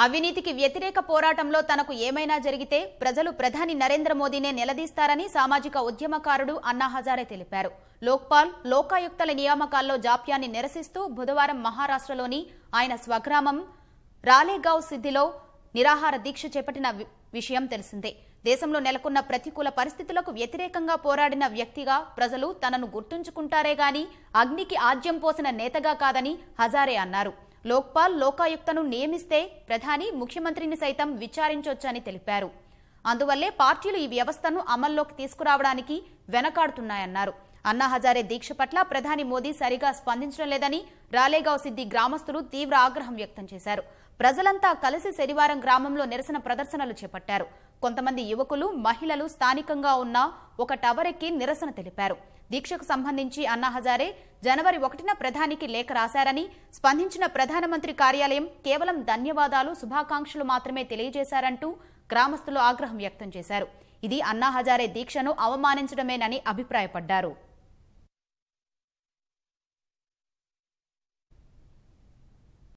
అవినీతికి వ్యతిరేక పోరాటంలో తనకు ఏమైనా జరిగితే ప్రజలు ప్రధాని నరేంద్ర మోదీనే నిలదీస్తారని సామాజిక ఉద్యమకారుడు అన్నా హజారే తెలిపారు. లోక్పాల్, లోకాయుక్తల నియామకాల్లో జాప్యాన్ని నిరసిస్తూ బుధవారం మహారాష్ట్రలోని ఆయన స్వగ్రామం రాలేగావ్ సిద్దిలో నిరాహార దీక్ష చేపట్టిన విషయం తెలిసిందే. దేశంలో నెలకొన్న ప్రతికూల పరిస్థితులకు వ్యతిరేకంగా పోరాడిన వ్యక్తిగా ప్రజలు తనను గుర్తుంచుకుంటారే గాని అగ్నికి ఆజ్యం పోసిన నేతగా కాదని హజారే అన్నారు. లోక్పాల్, లోకాయుక్తను నియమిస్తే ప్రధాని, ముఖ్యమంత్రిని సైతం విచారించొచ్చని తెలిపారు. అందువల్లే పార్టీలు ఈ వ్యవస్థను అమల్లోకి తీసుకురావడానికి వెనకాడుతున్నాయన్నారు. అన్నా హజారే దీక్ష పట్ల ప్రధాని మోదీ సరిగా స్పందించడం లేదని రాలేగావ్ సిద్ది గ్రామస్తులు తీవ్ర ఆగ్రహం వ్యక్తం చేశారు. ప్రజలంతా కలిసి శనివారం గ్రామంలో నిరసన ప్రదర్శనలు చేపట్టారు. కొంతమంది యువకులు, మహిళలు స్థానికంగా ఉన్న ఒక టవర్ ఎక్కి నిరసన తెలిపారు. దీక్షకు సంబంధించి అన్నా హజారే జనవరి 1న ప్రధానికి లేఖ రాశారని, స్పందించిన ప్రధానమంత్రి కార్యాలయం కేవలం ధన్యవాదాలు, శుభాకాంక్షలు మాత్రమే తెలియజేశారంటూ గ్రామస్తులు ఆగ్రహం వ్యక్తం చేశారు. ఇది అన్నా హజారే దీక్షను అవమానించడమేనని అభిప్రాయపడ్డారు.